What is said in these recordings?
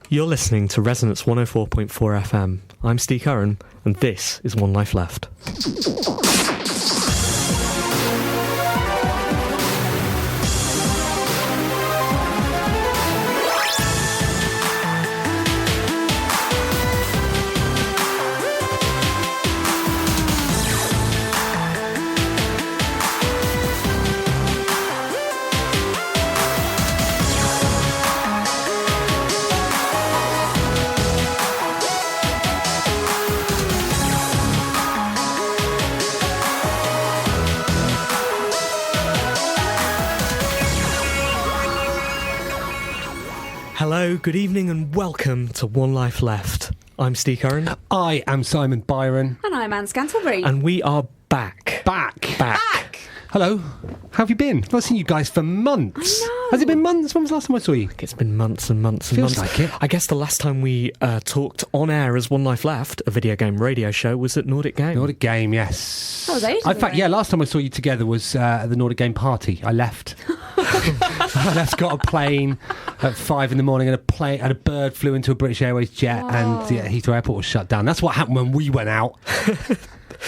You're listening to Resonance 104.4 FM. I'm Ste Curran, and this is One Life Left. Hello, good evening and welcome to One Life Left. I'm Ste Curran. I am Simon Byron. And I'm Anne Scantlebury. And we are back. Back. Hello. How have you been? I've not seen you guys for months. I know. Has it been months? When was the last time I saw you? It's been months and months and Feels months. like it. I guess the last time we talked on air as One Life Left, a video game radio show, was at Nordic Game. Nordic Game, yes. That was ages In fact, ago. yeah, last time I saw you together was at the Nordic Game party. I left. I left, got a plane at 5 in the morning, and a bird flew into a British Airways jet, and Heathrow Airport was shut down. That's what happened when we went out.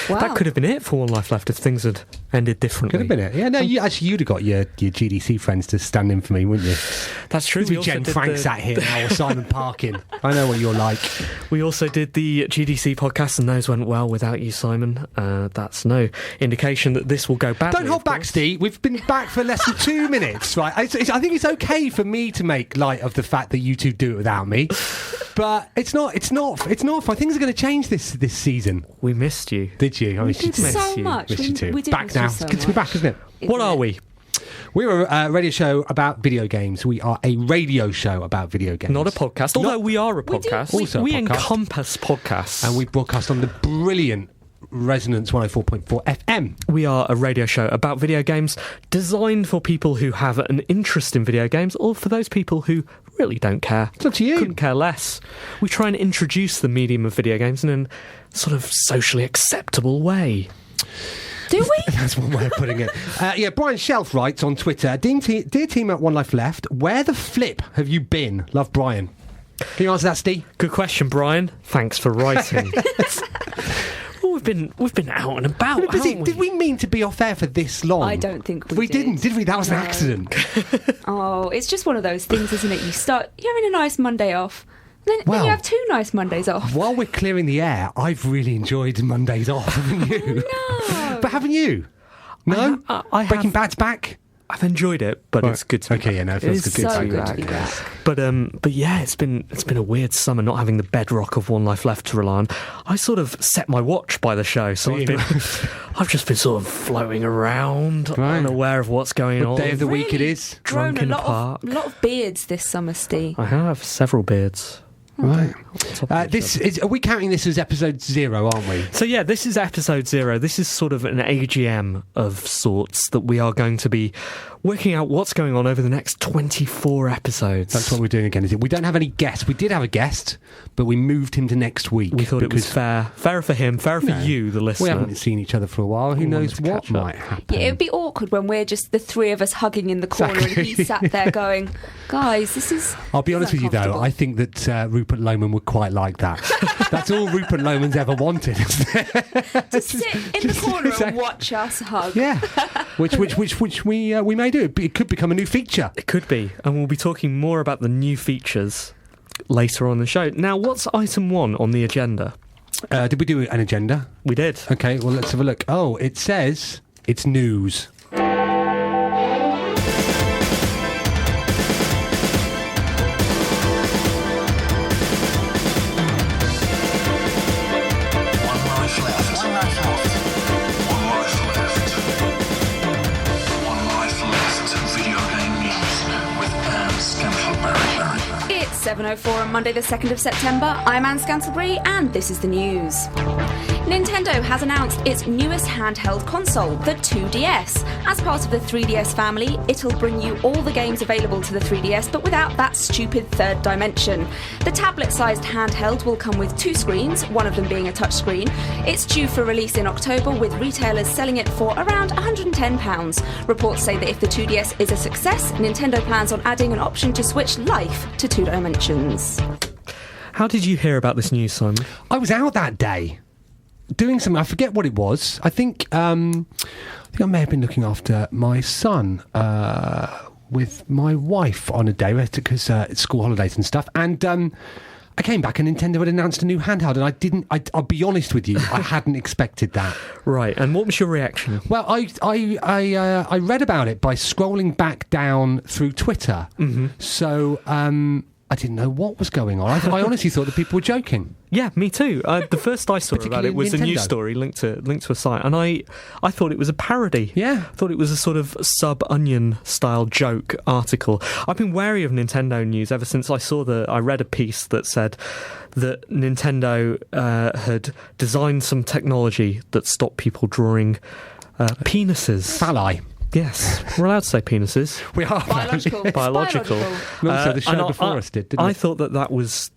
Wow. That could have been it for One Life Left if things had ended differently. Could have been it. Yeah, no, you'd have got your GDC friends to stand in for me, wouldn't you? That's true. Be Jen Frank sat here now, or Simon Parkin. I know what you're like. We also did the GDC podcast, and those went well without you, Simon. That's no indication that this will go badly. Don't hold back, Steve. We've been back for less than 2 minutes, right? I think it's okay for me to make light of the fact that you two do it without me, but it's not. Things are going to change this season. We missed you. Did you? I We missed you did too. so much. Missed you too. We did Back miss now. you so It's good to be back, isn't it? What are we? We're a radio show about video games. We are a radio show about video games. Not a podcast, although we are a podcast. Also a we podcast. encompass podcasts. And we broadcast on the brilliant Resonance 104.4 FM. We are a radio show about video games designed for people who have an interest in video games or for those people who really don't care. It's up to you. Couldn't care less. We try and introduce the medium of video games in a sort of socially acceptable way. Do we? That's one way of putting it. Brian Shelf writes on Twitter, Dear team at One Life Left, where the flip have you been? Love, Brian. Can you answer that, Steve? Good question, Brian. Thanks for writing. Well, we've been out and about, haven't we? Did we mean to be off air for this long? I don't think we didn't, did we? That was an No. accident. Oh, it's just one of those things, isn't it? You're having a nice Monday off. Then Well- you have 2 nice Mondays off. While we're clearing the air, I've really enjoyed Mondays off, haven't you? No. But haven't you? No? I have. Breaking Bad's back? I've enjoyed it, but it's good to be Okay, back. yeah, no, it feels is good so to be good back. to be back. But yeah, it's been a weird summer not having the bedrock of One Life Left to rely on. I sort of set my watch by the show, so I've just been sort of floating around, Right. unaware of what's going on. What day of the week it is? Grown Drunk a in the lot park. of beards this summer, Steve. I have several beards. Right. Top of each other. Are we counting this as episode 0, aren't we? So yeah, this is episode 0. This is sort of an AGM of sorts that we are going to be working out what's going on over the next 24 episodes. That's what we're doing again, is it? We don't have any guests. We did have a guest, but we moved him to next week. We thought it was because fair. Fairer for him, fairer for you, the listener. we haven't seen each other for a while. Who We knows wanted to what catch up. might happen? Yeah, it would be awkward when we're just the 3 of us hugging in the corner Exactly. and he sat there going, guys, this is... I'll be honest with you, though. uncomfortable." I think that Rupert Lohman would quite like that. That's all Rupert Lohman's ever wanted, isn't it? To sit in the corner and watch us hug. Yeah, which we may do. It could become a new feature. It could be, and we'll be talking more about the new features later on in the show. Now, what's item 1 on the agenda? Did we do an agenda? We did. Okay, well, let's have a look. Oh, it says it's news. It's 7:04 on Monday the 2nd of September. I'm Anne Scantlebury and this is the news. Nintendo has announced its newest handheld console, the 2DS. As part of the 3DS family, it'll bring you all the games available to the 3DS, but without that stupid third dimension. The tablet-sized handheld will come with 2 screens, one of them being a touchscreen. It's due for release in October, with retailers selling it for around £110. Reports say that if the 2DS is a success, Nintendo plans on adding an option to switch life to 2 dimensions. How did you hear about this news, Simon? I was out that day doing something. I forget what it was. I think I may have been looking after my son with my wife on a day because it's school holidays and stuff. And I came back and Nintendo had announced a new handheld, and I'll be honest with you, I hadn't expected that. Right, and what was your reaction? Well, I read about it by scrolling back down through Twitter. Mm-hmm. So I didn't know what was going on. I honestly thought that people were joking. Yeah, me too. The first I saw about it was Nintendo. a news story linked to a site, and I thought it was a parody. Yeah. I thought it was a sort of sub-Onion style joke article. I've been wary of Nintendo news ever since I read a piece that said that Nintendo had designed some technology that stopped people drawing penises. Phalli. Yes, we're allowed to say penises. We are. Biological. Biological. And also, the show before us did, didn't it? I thought that was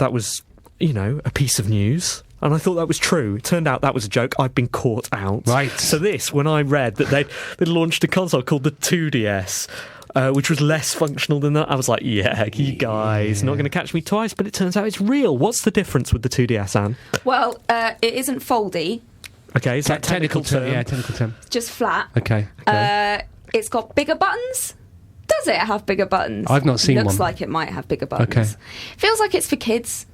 a piece of news, and I thought that was true. It turned out that was a joke. I'd been caught out. Right. So when I read that they'd launched a console called the 2DS, which was less functional than that, I was like, yeah, you guys, not going to catch me twice. But it turns out it's real. What's the difference with the 2DS, Anne? Well, it isn't foldy. Okay, is that technical term? Yeah, technical term. It's just flat. Okay. It's got bigger buttons. Does it have bigger buttons? I've not seen Looks one. like it might have bigger buttons. Okay. Feels like it's for kids.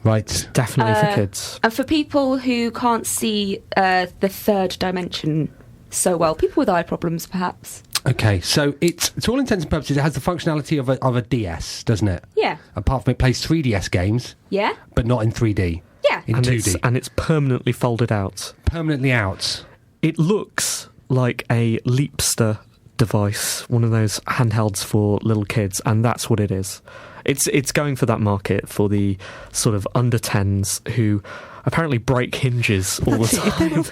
Right. Definitely for kids. And for people who can't see the third dimension so well. People with eye problems, perhaps. Okay, so it's to all intents and purposes, it has the functionality of a DS, doesn't it? Yeah. Apart from it plays 3DS games, Yeah? but not in 3D. Yeah. In 2D. And it's permanently folded out. Permanently out. It looks like a Leapster device, one of those handhelds for little kids, and that's what it is. It's going for that market, for the sort of under 10s who apparently break hinges all the time.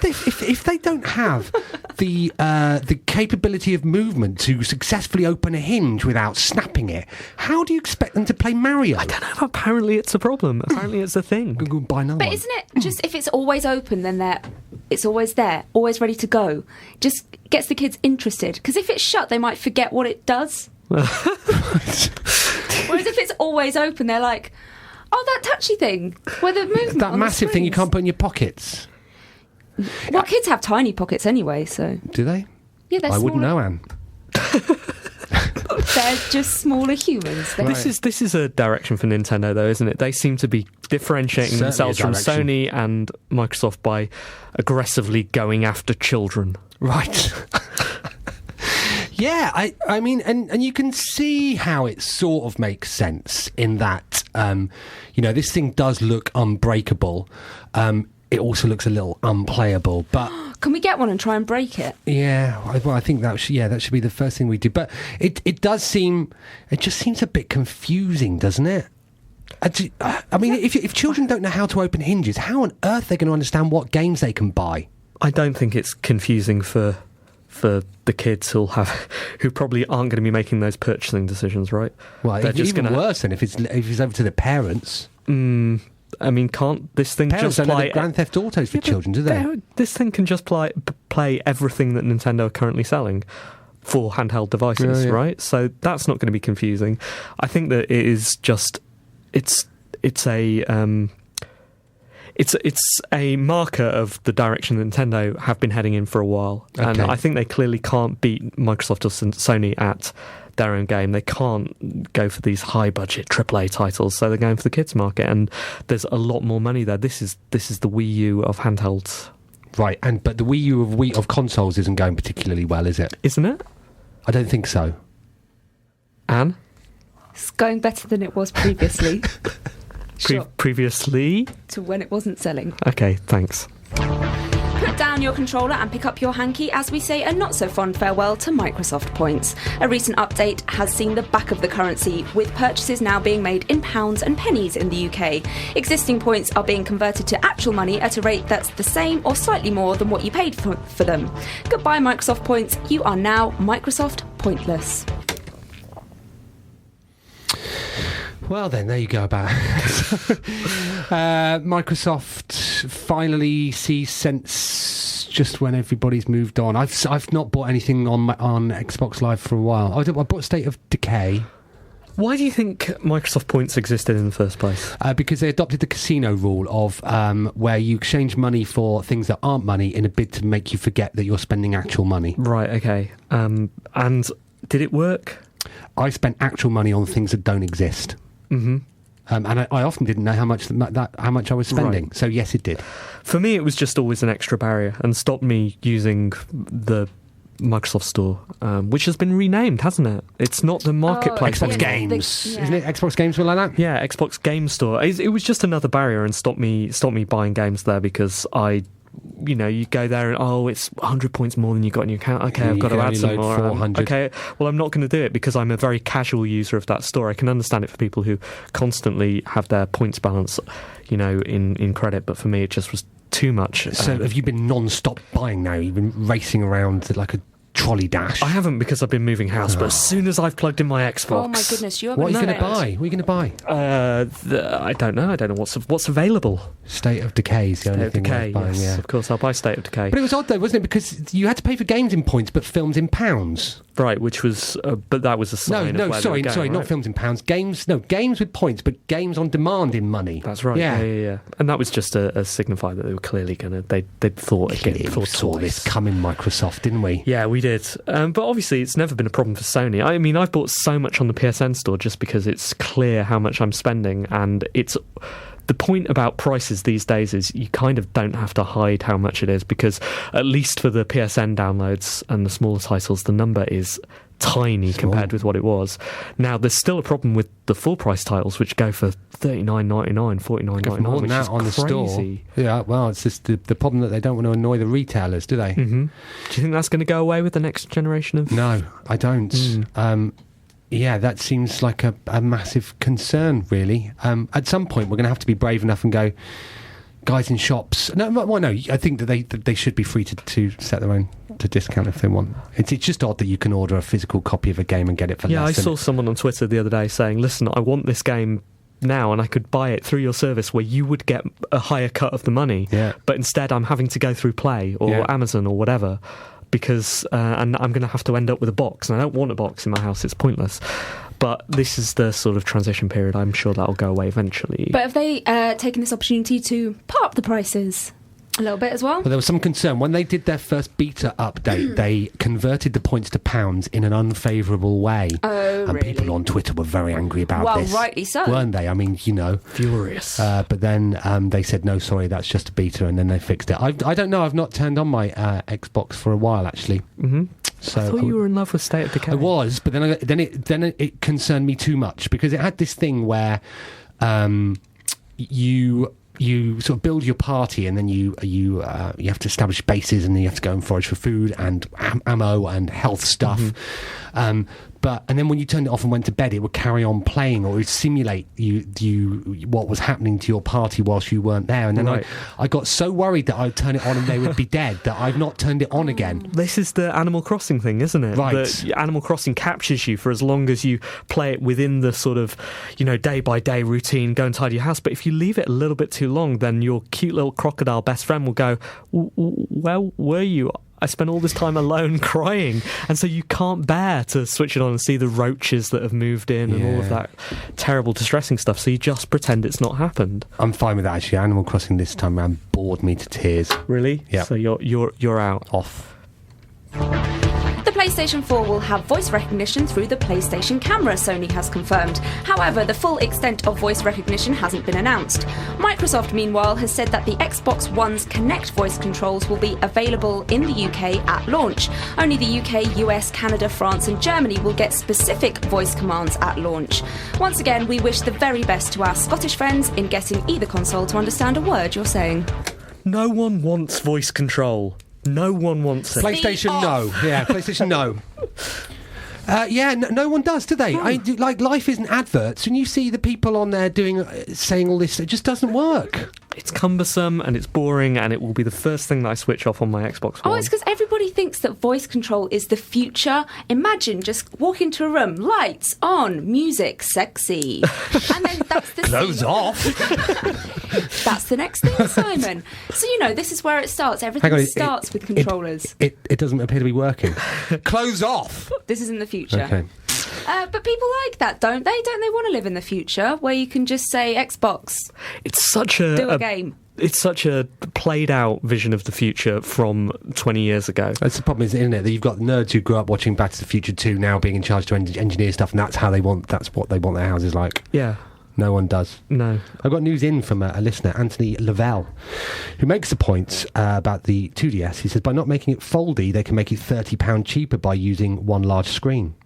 If they don't have the capability of movement to successfully open a hinge without snapping it, how do you expect them to play Mario? I don't know, apparently it's a problem. Apparently it's a thing. Go buy another But one. isn't it just if it's always open, then it's always there, always ready to go? Just gets the kids interested. Because if it's shut, they might forget what it does. Whereas if it's always open, they're like, oh, that touchy thing where the movement That on massive the thing you screens. can't put in your pockets. Well, kids have tiny pockets anyway, so Do they? yeah, they're I wouldn't smaller. know, Anne. They're just smaller humans. They're- This is a direction for Nintendo, though, isn't it? They seem to be differentiating Certainly themselves a from direction. Sony and Microsoft by aggressively going after children. Right. Yeah, I mean, and you can see how it sort of makes sense in that, this thing does look unbreakable. It also looks a little unplayable, but Can we get one and try and break it? yeah, I think that should be the first thing we do. But it just seems a bit confusing, doesn't it? I mean, if children don't know how to open hinges, how on earth are they going to understand what games they can buy? I don't think it's confusing for the kids who probably aren't going to be making those purchasing decisions, right? Well, They're it's just even gonna, worse than if it's over to the parents. I mean, can't this thing Parents just don't know play the Grand Theft Autos for children, do they? This thing can just play everything that Nintendo are currently selling for handheld devices, Yeah. right? So that's not going to be confusing. I think that it is just it's a marker of the direction that Nintendo have been heading in for a while, and Okay. I think they clearly can't beat Microsoft or Sony at their own game. They can't go for these high budget AAA titles, so they're going for the kids market, and there's a lot more money there. This is the Wii U of handhelds, Right, but the Wii U of consoles isn't going particularly well, is it? isn't it? I don't think so. Anne, It's going better than it was previously. Sure. previously. To when it wasn't selling. Okay, thanks. Put down your controller and pick up your hanky as we say a not-so-fond farewell to Microsoft points. A recent update has seen the back of the currency, with purchases now being made in pounds and pennies in the UK. Existing points are being converted to actual money at a rate that's the same or slightly more than what you paid for them. Goodbye, Microsoft points. You are now Microsoft pointless. Well, then, there you go about Microsoft finally sees sense just when everybody's moved on. I've not bought anything on Xbox Live for a while. I bought State of Decay. Why do you think Microsoft points existed in the first place? Because they adopted the casino rule of where you exchange money for things that aren't money in a bid to make you forget that you're spending actual money. Right, okay. And did it work? I spent actual money on things that don't exist. Mm-hmm. And I often didn't know how much I was spending. Right. So yes, it did. For me, it was just always an extra barrier and stopped me using the Microsoft Store, which has been renamed, hasn't it? It's not the marketplace Xbox anymore. Games, isn't it? Xbox Games were like that. Yeah, Xbox Game Store. It was just another barrier and stopped me buying games there because you go there and it's 100 points more than you got in your account. Okay, I've got to add some more. 400. Okay, well, I'm not going to do it because I'm a very casual user of that store. I can understand it for people who constantly have their points balance, in credit, but for me it just was too much. So have you been non-stop buying now? You've been racing around like a trolley dash? I haven't because I've been moving house, but as soon as I've plugged in my Xbox... Oh my goodness, you are... What are you going to buy? What are you going to buy? I don't know. I don't know what's available. State of Decay is the only thing worth buying, yes, yeah. Of course, I'll buy State of Decay. But it was odd though, wasn't it? Because you had to pay for games in points, but films in pounds. Right, which was... but that was a sign of where sorry, they were going, not right? films in pounds. Games with points, but games on demand in money. That's right, yeah. And that was just a signifier that they were clearly going to... They'd thought again, We saw this coming, Microsoft, didn't we? Yeah, we did. But obviously, it's never been a problem for Sony. I mean, I've bought so much on the PSN store just because it's clear how much I'm spending, and it's... The point about prices these days is you kind of don't have to hide how much it is because at least for the PSN downloads and the smaller titles, the number is tiny compared with what it was. Now, there's still a problem with the full price titles, which go for $39.99, $49.99, which is on the crazy. Store. Yeah, well, it's just the problem that they don't want to annoy the retailers, do they? Mm-hmm. Do you think that's going to go away with the next generation of... No, I don't. Yeah, that seems like a massive concern, really. At some point, we're going to have to be brave enough and go, guys in shops... No, I think that they should be free to set their own to discount if they want. It's just odd that you can order a physical copy of a game and get it for less. Yeah, I saw someone on Twitter the other day saying, listen, I want this game now and I could buy it through your service where you would get a higher cut of the money. Yeah. But instead I'm having to go through Play or Amazon or whatever. Because and I'm going to have to end up with a box, and I don't want a box in my house. It's pointless. But this is the sort of transition period. I'm sure that'll go away eventually. But have they taken this opportunity to put up the prices a little bit as well? Well, there was some concern. When they did their first beta update, they converted the points to pounds in an unfavourable way. Oh, and really? people on Twitter were very angry about this. Well, rightly so. Weren't they? I mean, Furious. But then they said, no, sorry, that's just a beta, and then they fixed it. I don't know. I've not turned on my Xbox for a while, actually. Mm-hmm. So I thought you were in love with State of Decay. I was, but then it concerned me too much because it had this thing where you sort of build your party, and then you have to establish bases, and then you have to go and forage for food and ammo and health stuff. And then when you turned it off and went to bed, it would carry on playing, or it would simulate what was happening to your party whilst you weren't there. And then I got so worried that I'd turn it on and they would be dead that I've not turned it on again. This is the Animal Crossing thing, isn't it? Right. That Animal Crossing captures you for as long as you play it within the sort of, day-by-day routine, go and tidy your house. But if you leave it a little bit too long, then your cute little crocodile best friend will go, where were you? I spent all this time alone crying, and so you can't bear to switch it on and see the roaches that have moved in and all of that terrible, distressing stuff, so you just pretend it's not happened. I'm fine with that, actually. Animal Crossing this time around bored me to tears. Really? Yeah. So you're out. Off. The PlayStation 4 will have voice recognition through the PlayStation camera, Sony has confirmed. However, the full extent of voice recognition hasn't been announced. Microsoft, meanwhile, has said that the Xbox One's Kinect voice controls will be available in the UK at launch. Only the UK, US, Canada, France and Germany will get specific voice commands at launch. Once again, we wish the very best to our Scottish friends in getting either console to understand a word you're saying. No one wants voice control. No one wants it. PlayStation, no. Yeah, PlayStation, no. No one does, do they? Like, life isn't adverts, and you see the people on there saying all this. It just doesn't work. It's cumbersome and it's boring, and it will be the first thing that I switch off on my Xbox One. Oh, it's because everybody thinks that voice control is the future. Imagine just walk into a room, lights on, music, sexy, and then that's the Clothes off. That's the next thing, Simon. So this is where it starts. Everything starts with controllers. It doesn't appear to be working. Clothes off. This is in the future. Okay. But people like that, don't they? Don't they want to live in the future where you can just say Xbox, It's such a do a game? It's such a played out vision of the future from 20 years ago. That's the problem, isn't it? That you've got nerds who grew up watching Back to the Future 2 now being in charge to engineer stuff, and that's what they want their houses like. Yeah. No one does. No. I've got news in from a listener, Anthony Lavelle, who makes the point about the 2DS. He says, by not making it foldy, they can make it £30 cheaper by using one large screen.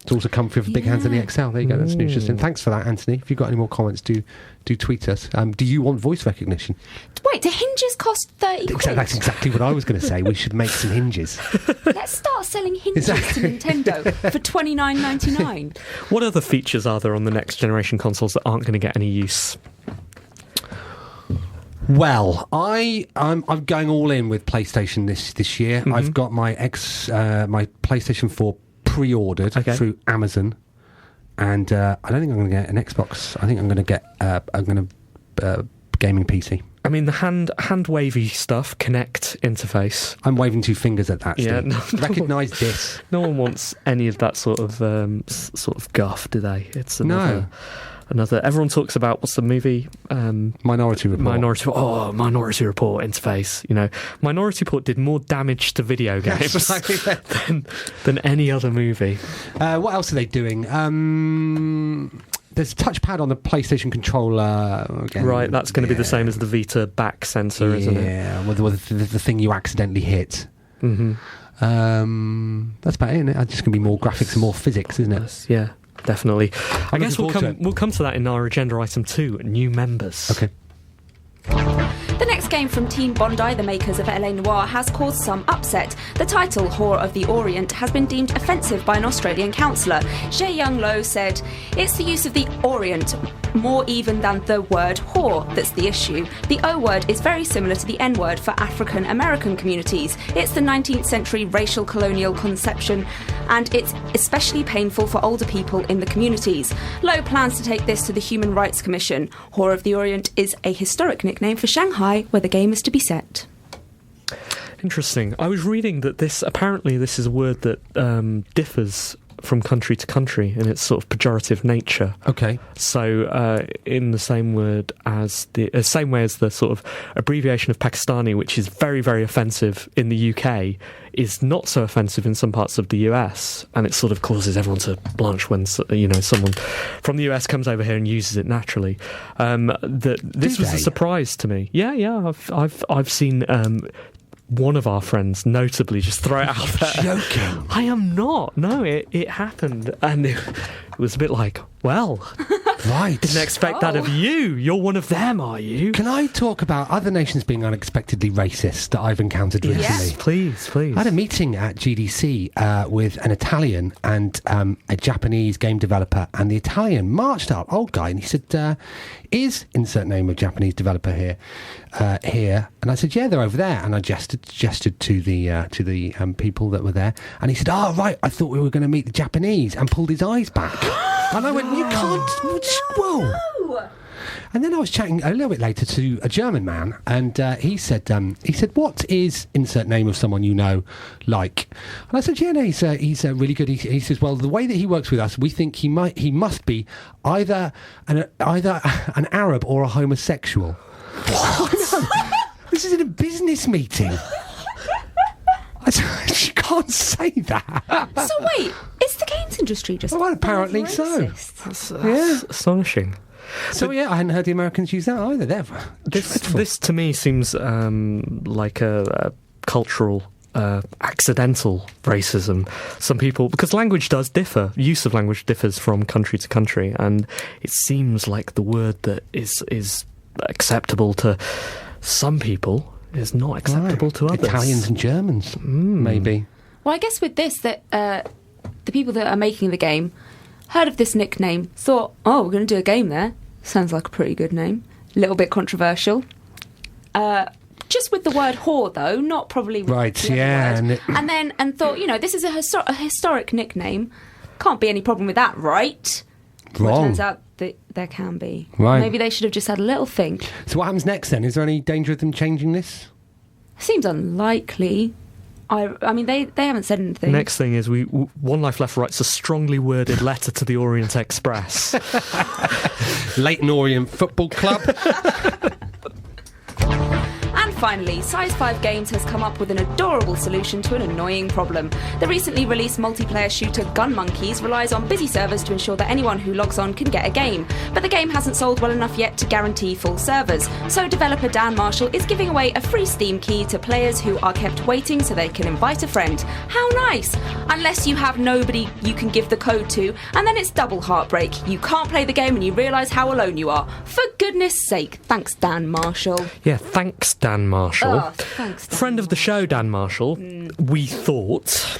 It's also comfy for big hands than the XL. There you go. That's interesting. Thanks for that, Anthony. If you've got any more comments, do tweet us. Do you want voice recognition? Wait, do hinges cost 30 quid? That's exactly what I was going to say. We should make some hinges. Let's start selling hinges to Nintendo for $29.99. What other features are there on the next generation consoles that aren't going to get any use? Well, I'm going all in with PlayStation this year. Mm-hmm. I've got my my PlayStation 4 pre-ordered through Amazon, and I don't think I'm going to get an Xbox. I think I'm going to get gaming PC. I mean, the hand wavy stuff, Connect interface. I'm waving two fingers at that. Yeah, Steve. Recognise this. No one wants any of that sort of guff, do they? It's another. Everyone talks about what's the movie? Minority Report. Minority Report interface. You know, Minority Report did more damage to video games than any other movie. What else are they doing? There's a touchpad on the PlayStation controller. Again, right, that's going to be the same as the Vita back sensor, isn't it? Yeah, with the thing you accidentally hit. Mm-hmm. That's about it, isn't it? It's just going to be more graphics and more physics, isn't it? Yeah, definitely. I guess we'll to come to that in our agenda item 2, new members. Okay. The next game from Team Bondi, the makers of LA Noire, has caused some upset. The title, Whore of the Orient, has been deemed offensive by an Australian councillor. Jae Young Lo said, "It's the use of the Orient, more even than the word whore, that's the issue. The O word is very similar to the N word for African American communities. It's the 19th century racial colonial conception, and it's especially painful for older people in the communities." Lo plans to take this to the Human Rights Commission. Whore of the Orient is a historic nickname for Shanghai, where the game is to be set. Interesting. I was reading that this is a word that differs from country to country in its sort of pejorative nature. Okay. So, in the same word as same way as the sort of abbreviation of Pakistani, which is very, very offensive in the UK, is not so offensive in some parts of the US, and it sort of causes everyone to blanch when someone from the US comes over here and uses it naturally. This was a surprise to me. Yeah. I've seen. One of our friends notably just throw it out there. Joking. I am not. No, it happened. And it was a bit like, well, right. Didn't expect that of you. You're one of them, are you? Can I talk about other nations being unexpectedly racist that I've encountered recently? Yes, please. I had a meeting at GDC with an Italian and a Japanese game developer, and the Italian marched up, old guy, and he said, is insert name of Japanese developer here? And I said, yeah, they're over there, and I gestured to the people that were there, and he said, oh right, I thought we were going to meet the Japanese, and pulled his eyes back. And I went, you can't. Whoa. No. And then I was chatting a little bit later to a German man, and he said, what is insert name of someone you know like? And I said, yeah, no, he's really good. He says, well, the way that he works with us, we think he must be either an Arab or a homosexual. What? This is in a business meeting. You can't say that. So wait, is the games industry just... Well, apparently so. That's Yeah. astonishing. So yeah, I hadn't heard the Americans use that either. They're dreadful. This to me seems like a cultural accidental racism. Some people, because language does differ, use of language differs from country to country, and it seems like the word that is acceptable to some people is not acceptable to others. Italians and Germans, maybe. Well, I guess with this, that the people that are making the game heard of this nickname, thought, oh, we're going to do a game there. Sounds like a pretty good name. A little bit controversial. Just with the word whore, though, not probably with right, the yeah. word. And thought, this is a historic nickname. Can't be any problem with that, right? Wrong. Well, it turns out that there can be. Right. Maybe they should have just had a little think. So what happens next then? Is there any danger of them changing this? Seems unlikely. I mean, they haven't said anything. Next thing is One Life Left writes a strongly worded letter to the Orient Express. Leighton Orient Football Club. And finally, Size 5 Games has come up with an adorable solution to an annoying problem. The recently released multiplayer shooter Gun Monkeys relies on busy servers to ensure that anyone who logs on can get a game. But the game hasn't sold well enough yet to guarantee full servers. So developer Dan Marshall is giving away a free Steam key to players who are kept waiting so they can invite a friend. How nice! Unless you have nobody you can give the code to, and then it's double heartbreak. You can't play the game and you realise how alone you are. For goodness sake, thanks Dan Marshall. Yeah, thanks Dan Marshall. Oh, thanks, Dan Friend of the show, Dan Marshall, we thought,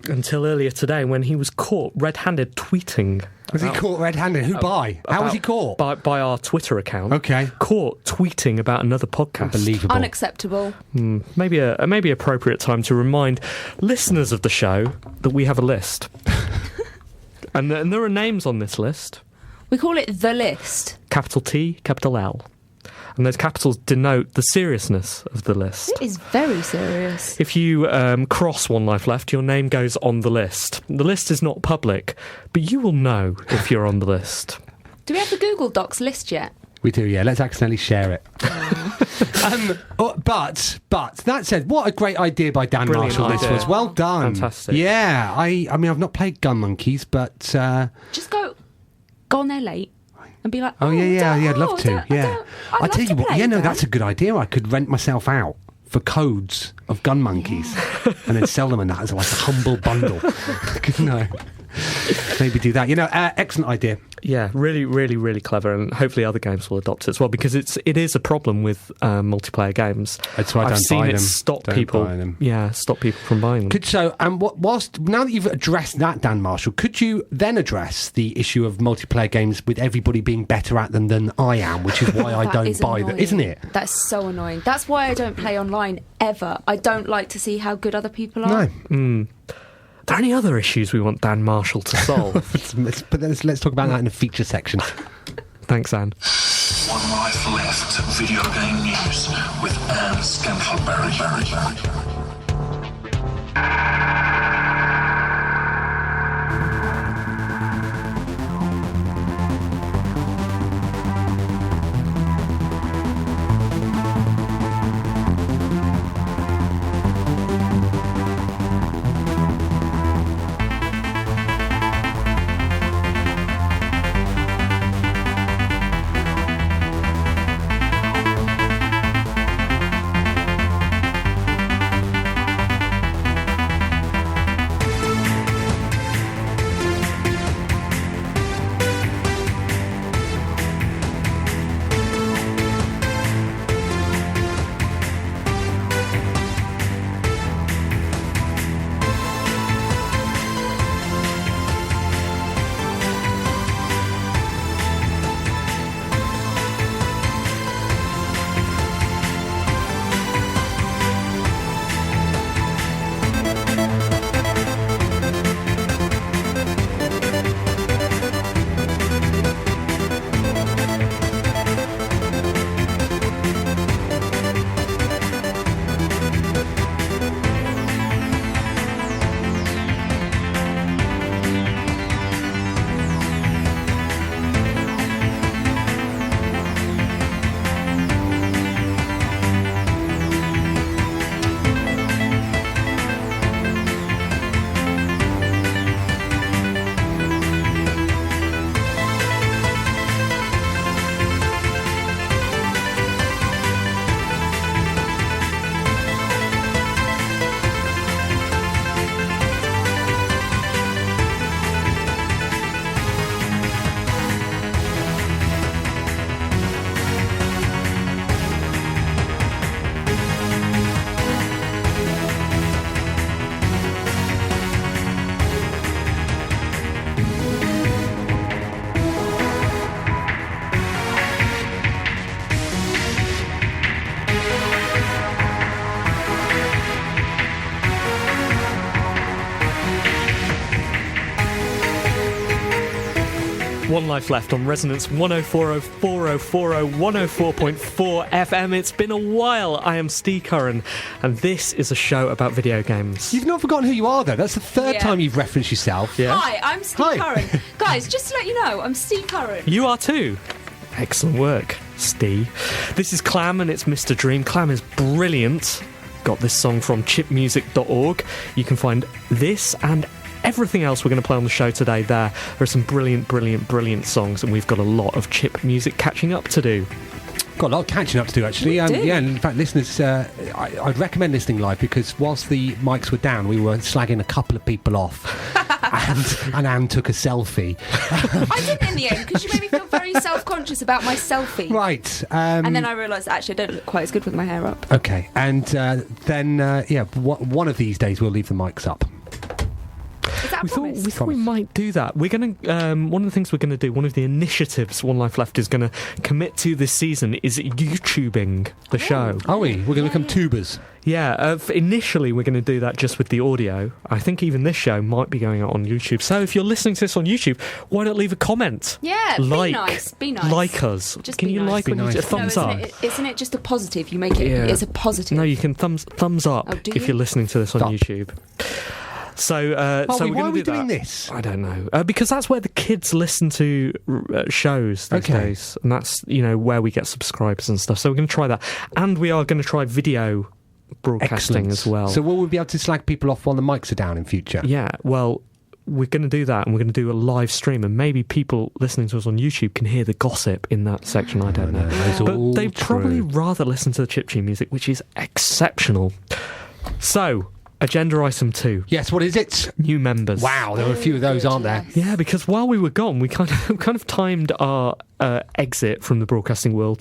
until earlier today when he was caught red-handed tweeting. Was he caught red-handed? Who by? How was he caught? By our Twitter account. Okay. Caught tweeting about another podcast. Unbelievable. Unacceptable. Maybe appropriate time to remind listeners of the show that we have a list. and there are names on this list. We call it The List. Capital T, capital L. And those capitals denote the seriousness of the list. It is very serious. If you cross One Life Left, your name goes on the list. The list is not public, but you will know if you're on the list. Do we have the Google Docs list yet? We do, yeah. Let's accidentally share it. But that said, what a great idea by Dan Brilliant Marshall this idea. was. Well done. Fantastic. Yeah, I mean, I've not played Gun Monkeys, but... Just go on there late and be like, yeah, I'd love to. I'd tell you what, play, Dan. that's a good idea. I could rent myself out for codes of Gun Monkeys and then sell them and that as like a humble bundle. No. Maybe do that. Excellent idea. Yeah, really, really, really clever, and hopefully other games will adopt it as well, because it is a problem with multiplayer games. That's why I I've don't seen buy it them. stop Don't people. buy them. Yeah, stop people from buying them. Whilst now that you've addressed that, Dan Marshall, could you then address the issue of multiplayer games with everybody being better at them than I am, which is why I That don't is buy them, annoying. isn't it? That's so annoying. That's why I don't play online ever. I don't like to see how good other people are. No. Are there any other issues we want Dan Marshall to solve? But let's talk about that in the feature section. Thanks, Anne. One Life Left video game news with Anne Scantleberry. One Life Left on Resonance 104.0, 4040, 104.4 FM. It's been a while. I am Ste Curran, and this is a show about video games. You've not forgotten who you are, though. That's the third time you've referenced yourself. Yeah. Hi, I'm Ste Curran. Guys, just to let you know, I'm Ste Curran. You are too. Excellent work, Ste. This is Clam, and it's Mr. Dream. Clam is brilliant. Got this song from chipmusic.org. You can find this and everything else we're going to play on the show today there. There are some brilliant songs, and we've got a lot of chip music catching up to do. Got a lot of catching up to do, actually. We do. Yeah, and in fact, listeners, I'd recommend listening live, because whilst the mics were down, we were slagging a couple of people off. and Anne took a selfie. I didn't in the end, because you made me feel very self-conscious about my selfie. Right. And then I realised, actually, I don't look quite as good with my hair up. Okay, and then one of these days we'll leave the mics up. Is that a promise? We thought we might do that. We're going to one of the things we're going to do, one of the initiatives One Life Left is going to commit to this season, is YouTubing the show. Are we? We're going to become tubers. Yeah, initially we're going to do that just with the audio. I think even this show might be going out on YouTube. So if you're listening to this on YouTube, why not leave a comment? Yeah, be nice. Like us. Just Can be you nice. like Be when you nice. a thumbs up? Isn't it just a positive? You make it. Yeah. It's a positive. No, you can thumbs up Oh, do if you? you're listening to this on Stop. YouTube. So, so we're why going are we to do doing that. this? I don't know, because that's where the kids listen to shows these days, and that's where we get subscribers and stuff. So we're going to try that, and we are going to try video broadcasting Excellent. as well. So will we be able to slag people off while the mics are down in future? Yeah, well, we're going to do that, and we're going to do a live stream, and maybe people listening to us on YouTube can hear the gossip in that section. I don't know, It's all but they'd true. probably rather listen to the chiptune music, which is exceptional. So, agenda item 2. Yes, what is it? New members. Wow, there are a few of those, aren't there? Yeah, because while we were gone, we kind of timed our exit from the broadcasting world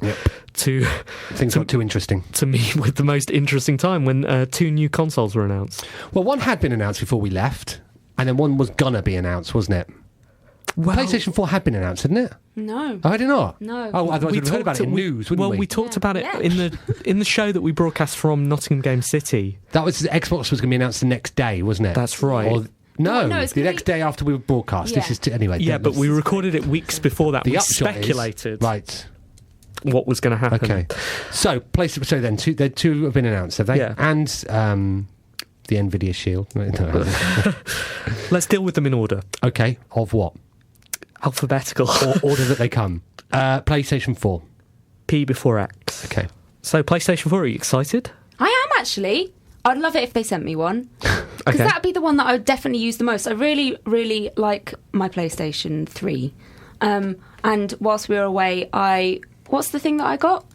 to Things got too interesting. to me with the most interesting time when 2 new consoles were announced. Well, one had been announced before we left, and then one was gonna be announced, wasn't it? Well, PlayStation 4 had been announced, hadn't it? No. Oh, I don't know. No. Oh, otherwise we'd have heard about it in news, wouldn't we? We talked about it Yeah. in the show that we broadcast from Nottingham Game City. That was Xbox was going to be announced the next day, wasn't it? That's right. Or, no, it's the gonna next be- day after we were broadcast. Yeah. This is anyway. Yeah, that but was- we recorded it weeks before that. the We upshot is- speculated right. what was going to happen. Okay. So then two have been announced, have they? Yeah. And the Nvidia Shield. No. Let's deal with them in order. Okay. Of what? Alphabetical. Or order that they come. PlayStation 4. P before X. Okay. So, PlayStation 4, are you excited? I am actually. I'd love it if they sent me one. Because Okay. that'd be the one that I would definitely use the most. I really, really like my PlayStation 3. And whilst we were away, what's the thing that I got?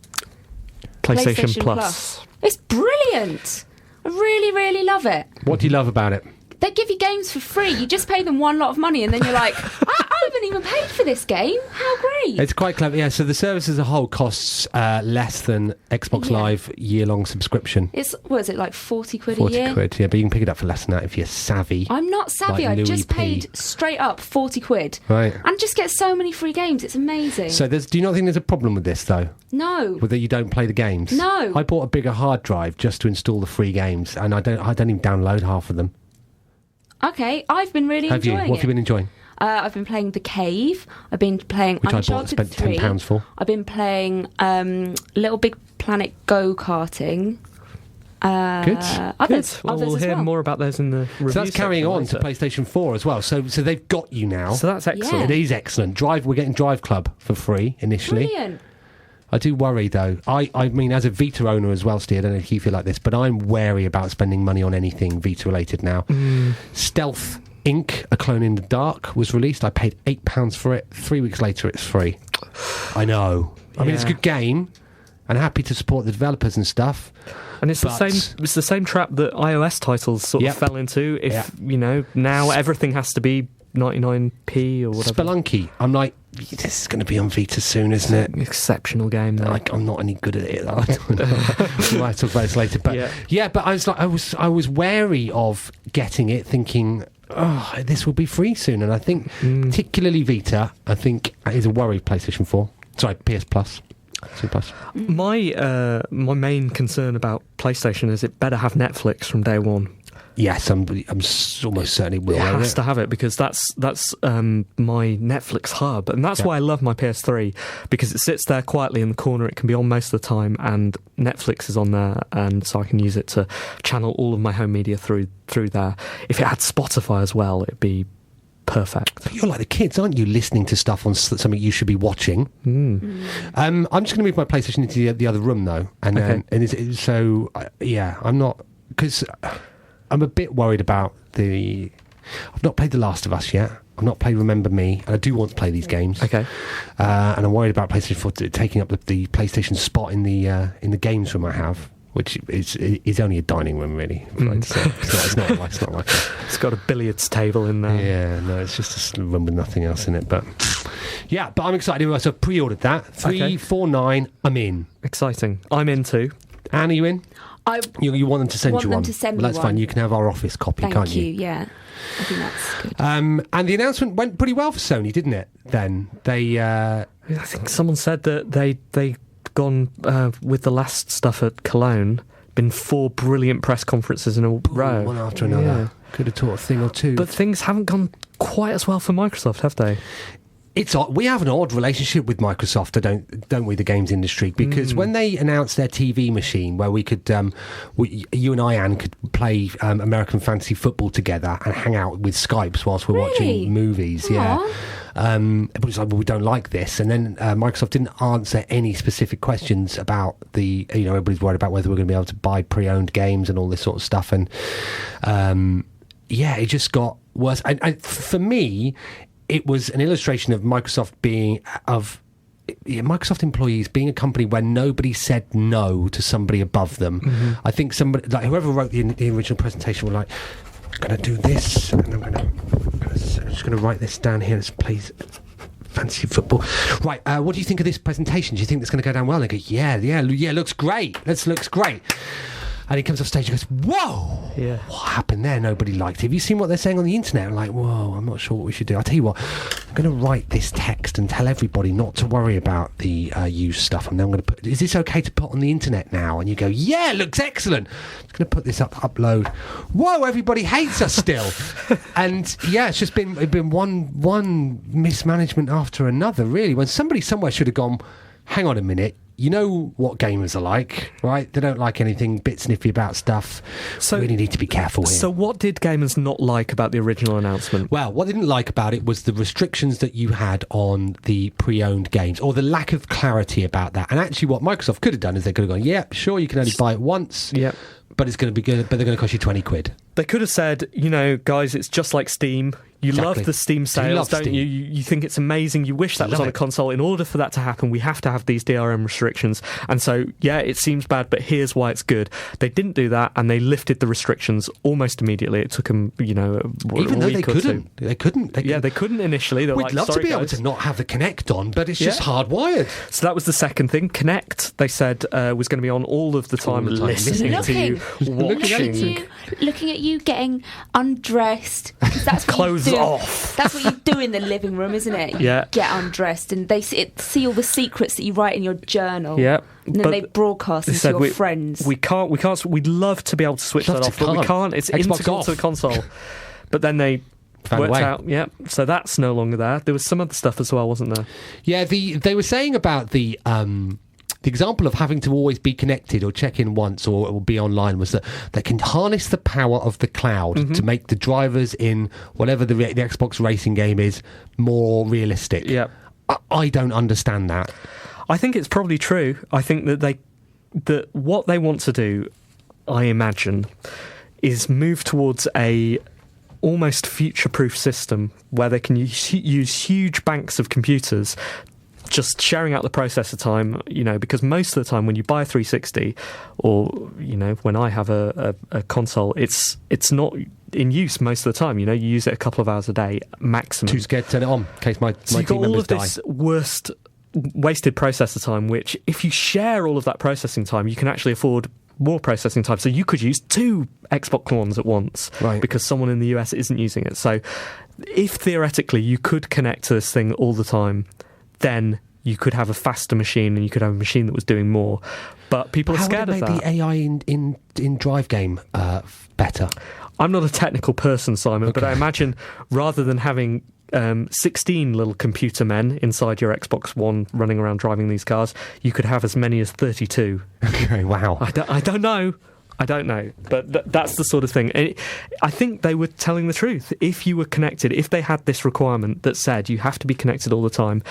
PlayStation Plus. It's brilliant. I really, really love it. What do you love about it? They give you games for free. You just pay them one lot of money, and then you're like, I haven't even paid for this game. How great! It's quite clever. Yeah. So the service as a whole costs less than Xbox Yeah. Live year-long subscription. It's what is it, like 40 quid 40 a year? quid. Yeah, but you can pick it up for less than that if you're savvy. I'm not savvy. Like I Louis just P. paid straight up 40 quid. Right. And just get so many free games. It's amazing. So do you not think there's a problem with this though? No. With that you don't play the games? No. I bought a bigger hard drive just to install the free games, and I don't even download half of them. Okay, I've been really Have you? enjoying What have you been enjoying? I've been playing The Cave. I've been playing Which I bought, Uncharted spent 3. £10 for. I've been playing Little Big Planet go-karting. Good. Others Well, we'll as hear well. more about those in the review. So that's carrying section on to later. PlayStation 4 as well. So they've got you now. So that's excellent. It is excellent. We're getting Drive Club for free initially. Brilliant. I do worry though. I mean, as a Vita owner as well, Steve, I don't know if you feel like this, but I'm wary about spending money on anything Vita related now. Stealth Inc., A Clone in the Dark, was released. I paid £8 for it. 3 weeks later, it's free. I know. I mean, it's a Yeah. good game, and happy to support the developers and stuff. And it's But- the same trap that iOS titles sort Yep. of fell into. If Yep. now everything has to be 99p or whatever. Spelunky. I'm like, this is going to be on Vita soon, isn't it? Exceptional game, though. Like, I'm not any good at it. We might talk about this later, but yeah, but I was wary of getting it, thinking, oh, this will be free soon, and I think particularly Vita, I think is a worry. PlayStation 4, sorry, PS Plus. My main concern about PlayStation is it better have Netflix from day one. yes, I'm almost certainly will. It has to have it because that's my Netflix hub, and that's why I love my PS3, because it sits there quietly in the corner. It can be on most of the time, and Netflix is on there, and so I can use it to channel all of my home media through there. If it had Spotify as well, it'd be perfect. But you're like the kids, aren't you? Listening to stuff on something you should be watching. I'm just going to move my PlayStation into the other room though, and I'm not, because I'm a bit worried about I've not played The Last of Us yet. I've not played Remember Me, and I do want to play these games. Okay. And I'm worried about PlayStation 4 taking up the PlayStation spot in the games room I have, which is only a dining room, really. It's not like it's got a billiards table in there. Yeah, no, it's just a room with nothing else in it. But yeah, but I'm excited. So I've pre-ordered that. 349. I'm in. Exciting. I'm in too. Anne, are you in? You want them to send you one? Well, that's fine. You can have our office copy, can't you? Thank you. Yeah, I think that's good. And the announcement went pretty well for Sony, didn't it? Then they, I think someone said that they gone with the last stuff at Cologne. Been 4 brilliant press conferences in a row, one after another. Yeah. Could have taught a thing or two, but things haven't gone quite as well for Microsoft, have they? It's odd. We have an odd relationship with Microsoft, don't we, the games industry? Because when they announced their TV machine, where we could, you and I, Anne, could play American Fantasy Football together and hang out with Skypes whilst we're watching movies. Aww. Yeah. Everybody's like, well, we don't like this. And then Microsoft didn't answer any specific questions about everybody's worried about whether we're going to be able to buy pre-owned games and all this sort of stuff. And it just got worse. And for me, it was an illustration of Microsoft Microsoft employees being a company where nobody said no to somebody above them. Mm-hmm. I think somebody, like whoever wrote the original presentation, were like, I'm going to do this, and I'm just going to write this down here. Let's play Fantasy Football. Right, what do you think of this presentation? Do you think it's going to go down well? And they go, yeah, looks great. This looks great. And he comes off stage and goes, whoa, what happened there? Nobody liked it. Have you seen what they're saying on the internet? I'm like, whoa, I'm not sure what we should do. I'll tell you what, I'm going to write this text and tell everybody not to worry about the used stuff. And then I'm going to put, is this okay to put on the internet now? And you go, yeah, it looks excellent. I'm going to put this upload. Whoa, everybody hates us still. And yeah, it's just been one mismanagement after another, really. When somebody somewhere should have gone, hang on a minute, you know what gamers are like, right? They don't like anything bit sniffy about stuff. So really need to be careful here. So what did gamers not like about the original announcement? Well, what they didn't like about it was the restrictions that you had on the pre-owned games, or the lack of clarity about that. And actually what Microsoft could have done is they could have gone, yeah, sure, you can only buy it once. Yeah. But it's going to be good, but they're going to cost you 20 quid. They could have said, guys, it's just like Steam. You love the Steam sales, don't you? You think it's amazing. You wish that was on a console. In order for that to happen, we have to have these DRM restrictions. And so, yeah, it seems bad, but here's why it's good. They didn't do that, and they lifted the restrictions almost immediately. It took them, even though they couldn't. They couldn't. They couldn't initially. We'd love to be able to not have the Kinect on, but it's just hardwired. So that was the second thing. Kinect, they said, was going to be on all of the time, listening to you, watching. Looking at you getting undressed. That's what clothes off. That's what you do in the living room, isn't it? Yeah. Get undressed, and they see all the secrets that you write in your journal. Yeah. And then they broadcast them to your friends. We can't. We'd love to be able to switch that off, but we can't. It's integral to the console. But then they worked out. Yeah. So that's no longer there. There was some other stuff as well, wasn't there? Yeah. They were saying about the example of having to always be connected or check in once or be online was that they can harness the power of the cloud to make the drivers in whatever the Xbox racing game is more realistic. Yeah. I don't understand that. I think it's probably true. I think that what they want to do, I imagine, is move towards a almost future-proof system where they can use huge banks of computers just sharing out the processor time, because most of the time when you buy a 360 or, when I have a console, it's not in use most of the time. You use it a couple of hours a day maximum. Too scared to turn it on in case my team members die. So you've got all of this wasted processor time, which if you share all of that processing time, you can actually afford more processing time. So you could use 2 Xbox Ones at once, right? Because someone in the US isn't using it. So if theoretically you could connect to this thing all the time, then you could have a faster machine and you could have a machine that was doing more. But people are scared of that. How would it make the AI in Drive game better? I'm not a technical person, Simon, but Okay. I imagine rather than having 16 little computer men inside your Xbox One running around driving these cars, you could have as many as 32. Okay, wow. I don't know. I don't know, but that's the sort of thing. I think they were telling the truth. If you were connected, if they had this requirement that said you have to be connected all the time,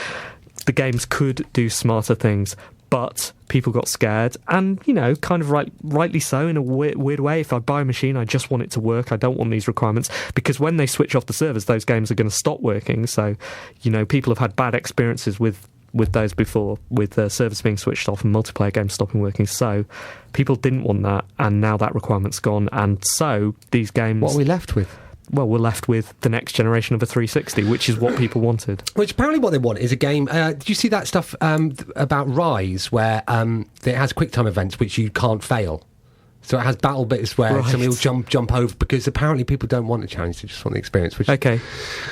the games could do smarter things. But people got scared, and, you know, kind of rightly so in a weird way. If I buy a machine, I just want it to work. I don't want these requirements, because when they switch off the servers, those games are going to stop working. So, you know, people have had bad experiences with those before, with servers being switched off and multiplayer games stopping working. So people didn't want that, and now that requirement's gone. And so these games... What are we left with? Well, we're left with the next generation of a 360, which is what people wanted. Which apparently what they want is a game... did you see that stuff about Rise, where it has QuickTime events which you can't fail? So it has battle bits where Right. somebody will jump over, because apparently people don't want a challenge, they just want the experience. Which, Okay,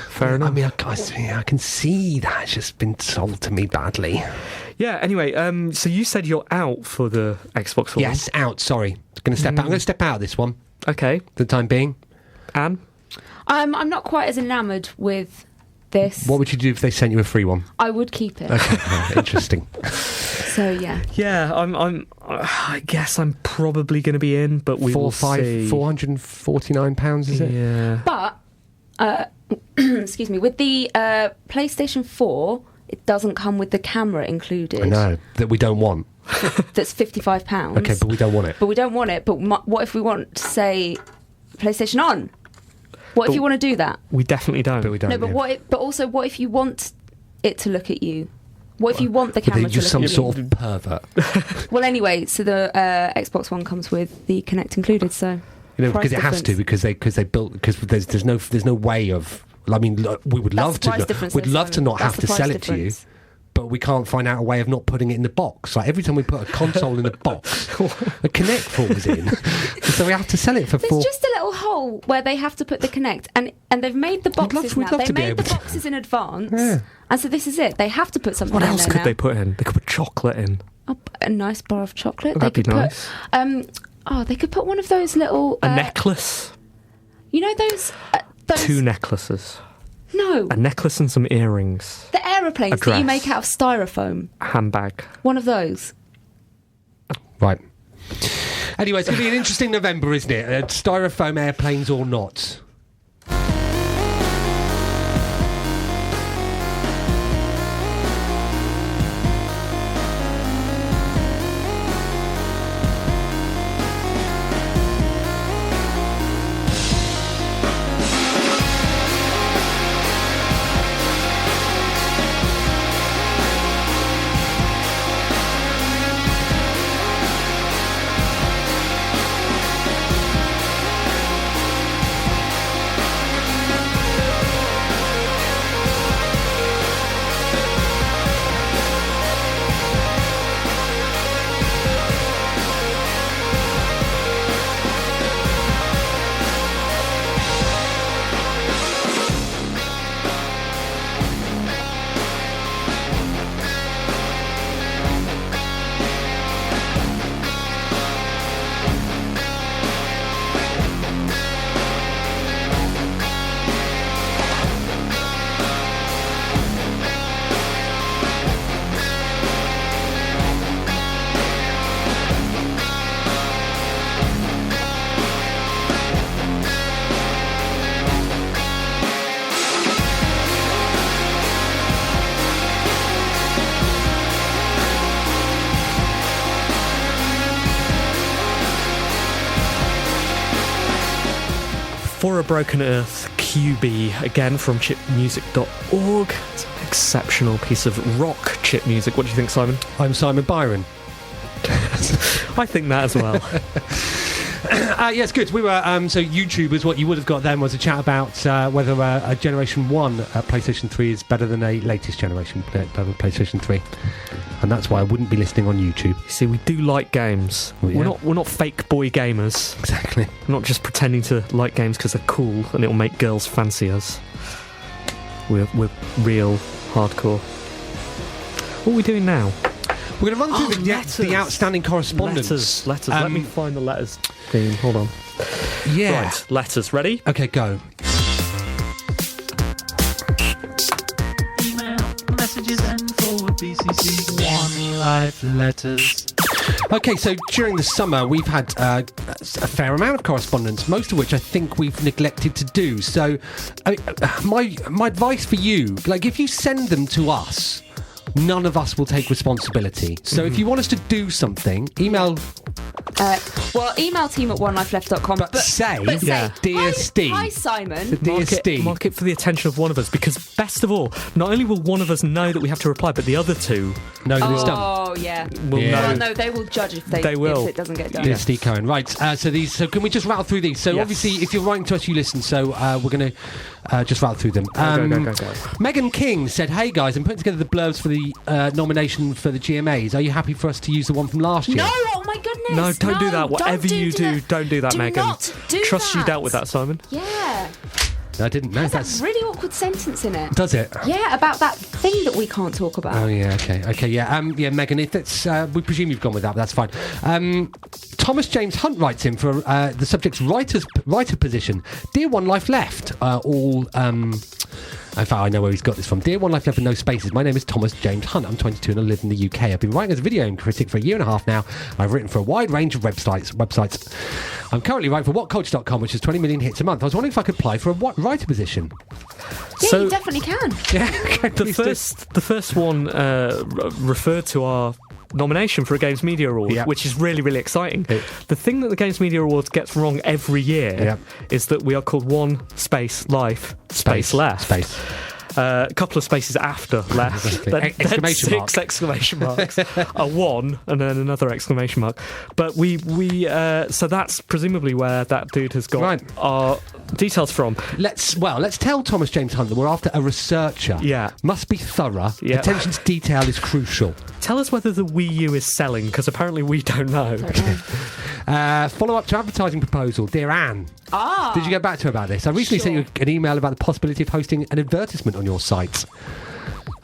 fair enough. I mean, I can see that's just been sold to me badly. Yeah, anyway, so you said you're out for the Xbox One. Yes, out, sorry. I'm going to step out of this one Okay, for the time being. Anne? I'm not quite as enamoured with this. What would you do if they sent you a free one? I would keep it. Okay, right, interesting. So, yeah. Yeah, I guess I'm probably going to be in, but we will see. £449, is it? Yeah. But, excuse me, with the PlayStation 4, it doesn't come with the camera included. I know, that we don't want. That's £55. Okay, but we don't want it. But we don't want it. But what if we want, say, PlayStation On? What if you want to do that? We definitely don't. But we don't. No, but yeah. but also, what if you want it to look at you? What if you want the camera to You're look some at sort you? of pervert. Well, anyway, so the Xbox One comes with the Kinect included, so You know, price because it has to, difference. because they built, because there's no way of. I mean, we would That's love the to. price difference, We'd though, love to Simon. not That's have the to sell price it to you, difference. but we can't find out a way of not putting it in the box. Like every time we put a console in the box, the Kinect falls in, so we have to sell it for There's four. just a little hole where they have to put the Kinect, and they've made the boxes we'd now. love They to be made the able to- boxes in advance, Yeah. and so this is it. They have to put something What in else there could now. they put in? They could put chocolate in. Oh, a nice bar of chocolate. That'd they be could nice. put. They could put one of those little. A necklace. You know those. Those. 2 necklaces. No. A necklace and some earrings. The aeroplanes A that you dress. make out of styrofoam. A handbag. One of those. Right. Anyway, it's going to be an interesting November, isn't it? Styrofoam airplanes or not? For a Broken Earth, QB, again from chipmusic.org. It's an exceptional piece of rock chip music. What do you think, Simon? I'm Simon Byron. I think that as well. Yes, good. We were so YouTube is what you would have got then was a chat about whether a Generation 1 PlayStation 3 is better than a latest generation PlayStation 3, and that's why I wouldn't be listening on YouTube. You see, we do like games. Well, yeah. We're not fake boy gamers. Exactly. We're not just pretending to like games because they're cool and it'll make girls fancy us. We're real hardcore. What are we doing now? We're going to run through the outstanding correspondence. Letters. Let me find the letters theme. Hold on. Yeah. Right, letters. Ready? Okay, go. Email, messages, and forward BCC. One Life letters. Okay, so during the summer, we've had a fair amount of correspondence, most of which I think we've neglected to do. So, my advice for you, like, if you send them to us, none of us will take responsibility. So if you want us to do something, email... email team@onelifeleft.com. But say, Dear hi, Steve. Hi, Simon. Dear Steve. Mark it for the attention of one of us, because best of all, not only will one of us know that we have to reply, but the other two No, it's done. Oh, yeah. will know. Well, no, they will judge if They will. if it doesn't get done. Dear Ste Curran. Right, so can we just rattle through these? So Yes. obviously, if you're writing to us, you listen, so we're going to just rattle through them. Go. Megan King said, "Hey guys, I'm putting together the blurbs for the nomination for the GMAs. Are you happy for us to use the one from last year?" No, oh my goodness. No, don't do that. Whatever don't you do, don't do that, do Megan. Not do Trust that. you dealt with that, Simon. Yeah. I didn't know. That's a really awkward sentence in it. Does it? Yeah, about that thing that we can't talk about. Oh yeah, okay, yeah, Megan. If it's, we presume you've gone with that, but that's fine. Thomas James Hunt writes in for the subject's writer position. Dear One Life Left, in fact, I know where he's got this from. Dear One Life Left with no spaces. My name is Thomas James Hunt. I'm 22 and I live in the UK. I've been writing as a video critic for a year and a half now. I've written for a wide range of websites. I'm currently writing for whatculture.com, which has 20 million hits a month. I was wondering if I could apply for a writer position. Yeah, So- you definitely can. Yeah, okay, The first one referred to our nomination for a Games Media Award, Yeah. which is really, really exciting. The thing that the Games Media Awards gets wrong every year is that we are called One Space Life Space Left. Space. A couple of spaces after left, Exactly. then Exclamation six mark. exclamation marks, a one, and then another exclamation mark. But we so that's presumably where that dude has got our details from. Let's tell Thomas James Hunt that we're after a researcher. Yeah. Must be thorough. Yeah. Attention to detail is crucial. Tell us whether the Wii U is selling, because apparently we don't know. Follow up to advertising proposal. Dear Anne. Did you get back to her about this? I recently sent you an email about the possibility of hosting an advertisement on your site.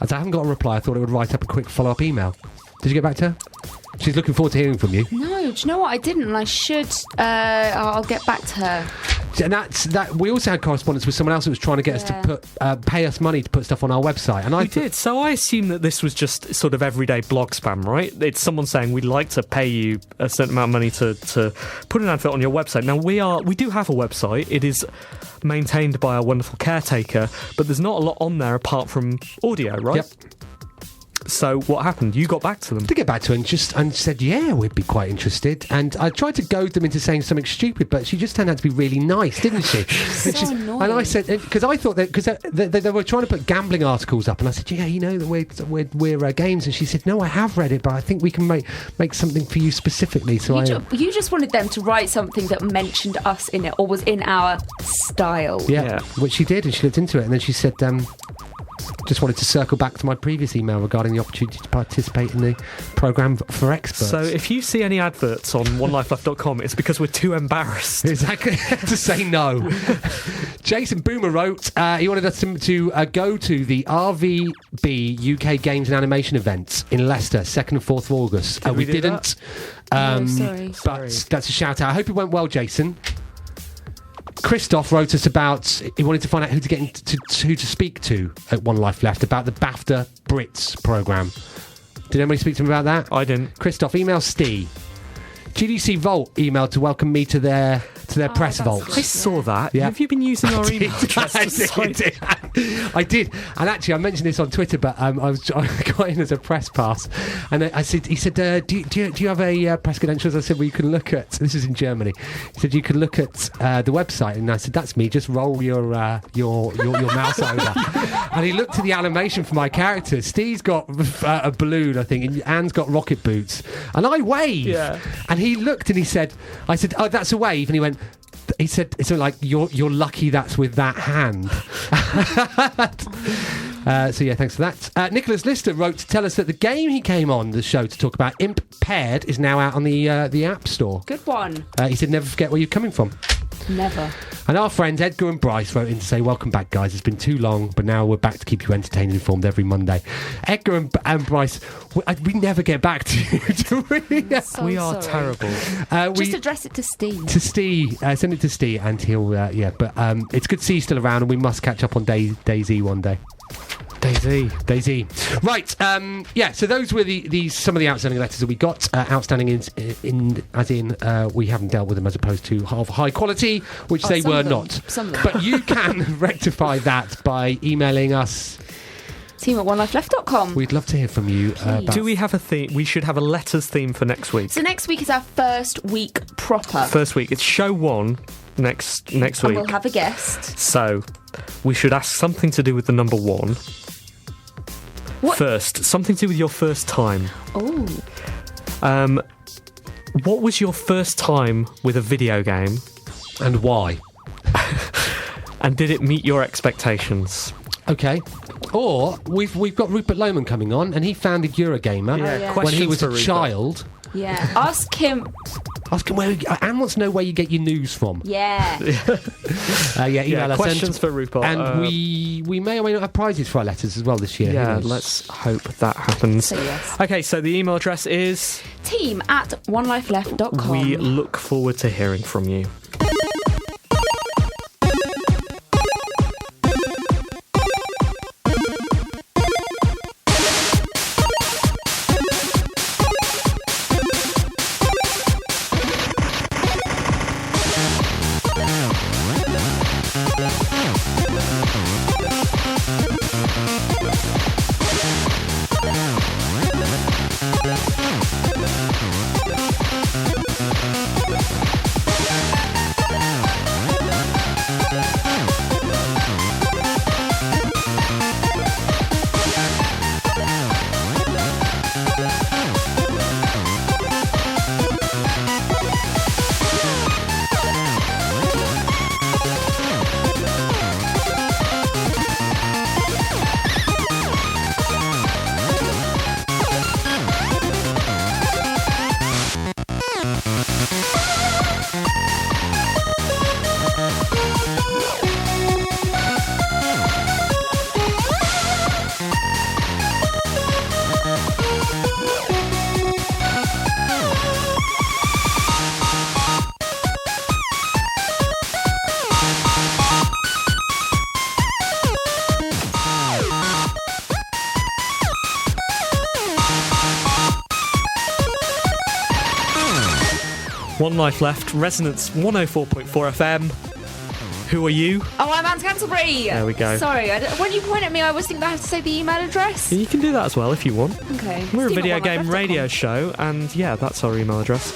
As I haven't got a reply, I thought I would write up a quick follow-up email. Did you get back to her? She's looking forward to hearing from you. No, do you know what? I didn't, and I should. I'll get back to her. And that. We also had correspondence with someone else who was trying to get us to pay us money to put stuff on our website. And We did. So I assume that this was just sort of everyday blog spam, right? It's someone saying we'd like to pay you a certain amount of money to put an advert on your website. Now we do have a website. It is maintained by our wonderful caretaker, but there's not a lot on there apart from audio, right? Yep. So what happened? You got back to them. To get back to her and said, yeah, we'd be quite interested. And I tried to goad them into saying something stupid, but she just turned out to be really nice, didn't she? So annoying. And I said, because I thought that, because they were trying to put gambling articles up, and I said, yeah, you know, that we're games. And she said, no, I have read it, but I think we can make something for you specifically. So You just wanted them to write something that mentioned us in it, or was in our style. yeah, which she did, and she looked into it, and then she said, just wanted to circle back to my previous email regarding the opportunity to participate in the programme for experts. So if you see any adverts on onelifeleft.com, it's because we're too embarrassed. Exactly, to say no. Jason Boomer wrote, he wanted us to go to the RVB UK Games and Animation event in Leicester, 2nd and 4th of August. Did we do didn't. Sorry. But that's a shout out. I hope it went well, Jason. Christoph wrote us about, he wanted to find out who to speak to at One Life Left about the BAFTA Brits programme. Did anybody speak to him about that? I didn't. Christoph, email Steve. GDC Vault emailed to welcome me to their press vaults. I saw that. Yeah. Have you been using our email address? I did. And actually, I mentioned this on Twitter, but I got in as a press pass. And he said, do you have a press credentials? I said, well, you can look at, this is in Germany. He said, you can look at the website. And I said, that's me. Just roll your mouse over. And he looked at the animation for my characters. Steve's got a balloon, I think, and Anne's got rocket boots. And I wave. Yeah. And he looked and he said, I said, oh, that's a wave. And he said, it's like, you're lucky that's with that hand. So yeah, thanks for that. Nicholas Lister wrote to tell us that the game he came on the show to talk about, Imp Paired, is now out on the App Store. Good one. He said, never forget where you're coming from. Never. And our friends Edgar and Bryce wrote in to say, welcome back, guys. It's been too long, but now we're back to keep you entertained and informed every Monday. Edgar and Bryce, we never get back to you, do we? So We are sorry. terrible. Just address it to Steve. To Steve, send it to Steve, and he'll, but it's good to see you still around, and we must catch up on Daisy one day. Daisy. Right, so those were some of the outstanding letters that we got. Outstanding as in we haven't dealt with them, as opposed to half high quality, which they some were of them. not. Some of them. But you can rectify that by emailing us. Team@onelifeleft.com. We'd love to hear from you. Do we have a theme? We should have a letters theme for next week. So next week is our first week proper. First week. It's show 1 next and week. we'll have a guest. So we should ask something to do with the number 1. What? First, something to do with your first time. Oh. What was your first time with a video game, And why? and did it meet your expectations? Okay. Or we've got Rupert Lohman coming on, and he founded Eurogamer yeah. when he Questions was for a Rupert. child. Yeah. Ask him. Ask him where. Anne wants to know where you get your news from. Yeah. Email us. Questions for Rupert. And we may or may not have prizes for our letters as well this year. Who Yeah, knows? let's hope that happens. So yes. Okay, so the email address is... Team@onelifeleft.com. We look forward to hearing from you. One Life Left, Resonance 104.4 FM. Who are you? Oh, I'm Anne Scantlebury. There we go. Sorry, when you point at me, I always think that I have to say the email address. You can do that as well if you want. Okay. We're a Team at video game onelifeleft.com. radio show, and yeah, that's our email address.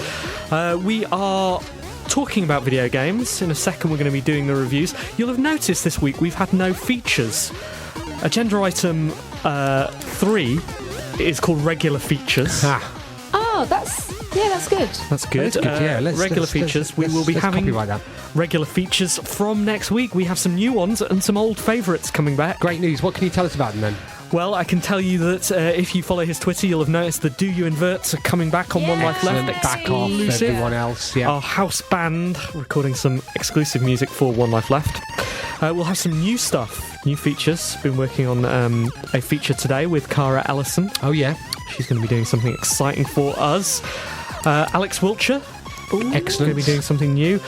We are talking about video games. In a second, we're going to be doing the reviews. You'll have noticed this week we've had no features. Agenda item 3 is called regular features. Oh, that's good. That's good. That is good, yeah. Regular features. We will be let's having copyright that. regular features from next week. We have some new ones and some old favourites coming back. Great news. What can you tell us about them then? Well, I can tell you that if you follow his Twitter, you'll have noticed the Do You Inverts are coming back on One Life Left. Excellent. Back off Exclusive. everyone else. Yeah. Our house band recording some exclusive music for One Life Left. We'll have some new stuff, new features. Been working on a feature today with Cara Ellison. Oh yeah. She's going to be doing something exciting for us. Alex Wiltshire, Excellent. going to be doing something new.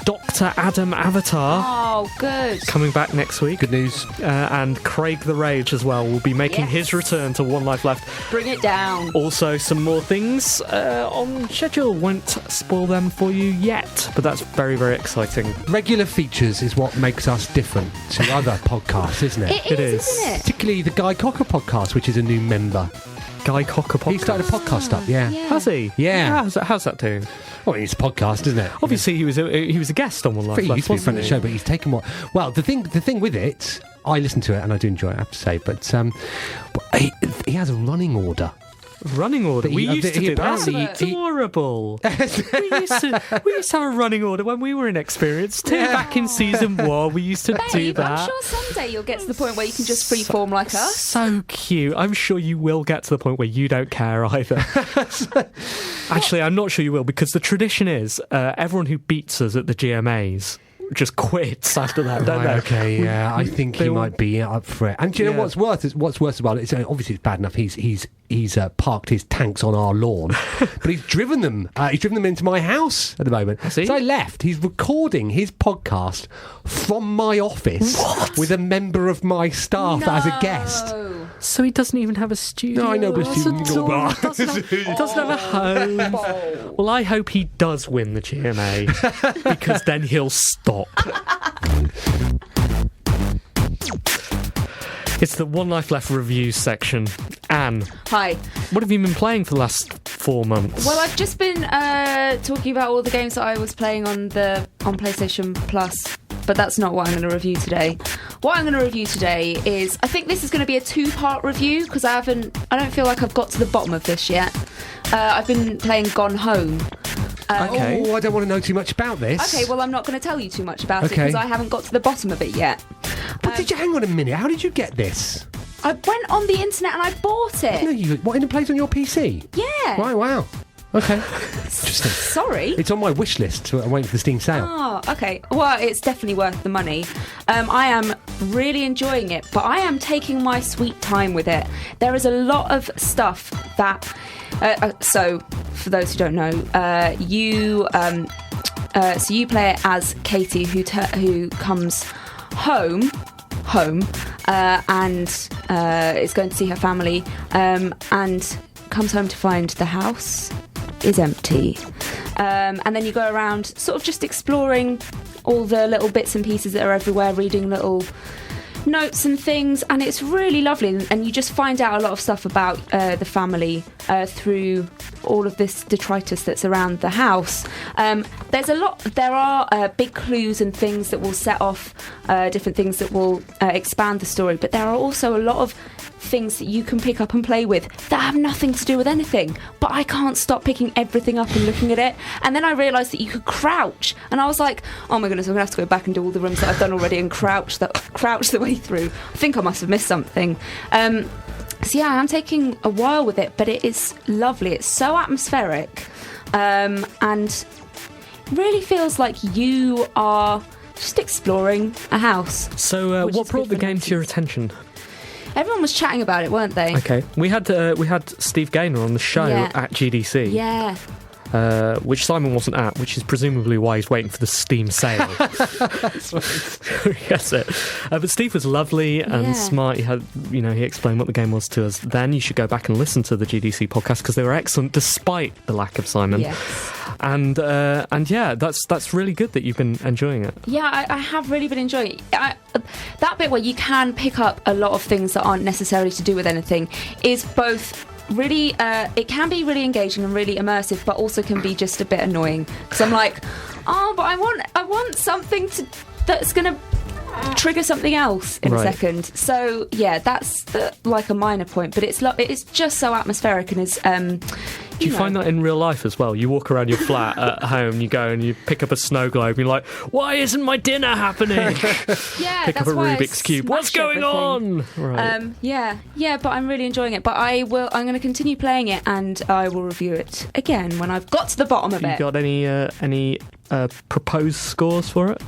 Dr. Adam Avatar, Oh, good. coming back next week. Good news. And Craig the Rage as well will be making Yes. his return to One Life Left. Bring it down. Also, some more things on schedule. Won't spoil them for you yet, but that's very, very exciting. Regular features is what makes us different to other podcasts, isn't it? It is. is, isn't it? Particularly the Guy Cocker podcast, which is a new member. Guy Cocker podcast. He started a podcast up, yeah. Has he? Yeah. How's that doing? Well, it's a podcast, isn't it? Obviously, he was a guest on One Life He Left. used to be a friend wasn't of the he? show, but he's taken what? Well, the thing with it, I listen to it and I do enjoy it, I have to say. But he has a running order. Running order. But We he- used to he do that. apparently- That's he- adorable. we used to have a running order when we were inexperienced too. Yeah. Back in season 1, we used to do Babe, that. I'm sure someday you'll get to the point where you can just freeform like us. So cute. I'm sure you will get to the point where you don't care either. Actually, I'm not sure you will, because the tradition is everyone who beats us at the GMAs just quits after that, don't Right, they? okay, yeah, I think he They might be up for it. And do you know what's worse about it? It's, obviously, it's bad enough. He's parked his tanks on our lawn, but he's driven them. He's driven them into my house at the moment. Has he? So I left. He's recording his podcast from my office with a member of my staff as a guest. So he doesn't even have a studio. No, I know, but What he a doll. He doesn't have a home. Well, I hope he does win the GMA because then he'll stop. It's the One Life Left reviews section. Anne, Hi. what have you been playing for the last 4 months? Well, I've just been talking about all the games that I was playing on PlayStation Plus, but that's not what I'm going to review today. What I'm going to review today is, I think this is going to be a 2-part review because I don't feel like I've got to the bottom of this yet. I've been playing Gone Home. Okay. Oh, I don't want to know too much about this. Okay, well, I'm not going to tell you too much about it Okay. because I haven't got to the bottom of it yet. But did you hang on a minute? How did you get this? I went on the internet and I bought it. No, it plays on your PC? Yeah. Right, wow. Okay. Interesting. Sorry. It's on my wish list. So I'm waiting for the Steam sale. Oh, okay. Well, it's definitely worth the money. I am really enjoying it, but I am taking my sweet time with it. There is a lot of stuff that... so, for those who don't know, you play it as Katie, who comes home, and is going to see her family, and comes home to find the house is empty. And then you go around sort of just exploring all the little bits and pieces that are everywhere, reading little notes and things, and it's really lovely, and you just find out a lot of stuff about the family through all of this detritus that's around the house. There are big clues and things that will set off different things that will expand the story, but there are also a lot of things that you can pick up and play with that have nothing to do with anything, but I can't stop picking everything up and looking at it. And then I realised that you could crouch, and I was like, oh my goodness, I'm gonna have to go back and do all the rooms that I've done already and crouch the way through. I think I must have missed something. So yeah, I'm taking a while with it, but it is lovely. It's so atmospheric, and really feels like you are just exploring a house. So, Which what is brought good the for game to your notice. attention? Everyone was chatting about it, weren't they? Okay, we had Steve Gaynor on the show Yeah. at GDC, Yeah. which Simon wasn't at, which is presumably why he's waiting for the Steam sale. Yes, it. But Steve was lovely and Yeah. smart. He explained what the game was to us. Then you should go back and listen to the GDC podcast because they were excellent despite the lack of Simon. Yes. And yeah, that's really good that you've been enjoying it. Yeah, I have really been enjoying it. That bit where you can pick up a lot of things that aren't necessarily to do with anything is both really, it can be really engaging and really immersive, but also can be just a bit annoying because I'm like, oh, but I want something that's going to trigger something else in Right. a second. So yeah, that's like a minor point, but it's just so atmospheric and is. Do you find that in real life as well? You walk around your flat at home, you go and you pick up a snow globe, and you're like, why isn't my dinner happening? Yeah, Pick up that's a why I Rubik's Cube. smash What's going everything. on? Right. Yeah, but I'm really enjoying it. But I'm going to continue playing it, and I will review it again when I've got to the bottom of You it. got any proposed scores for it?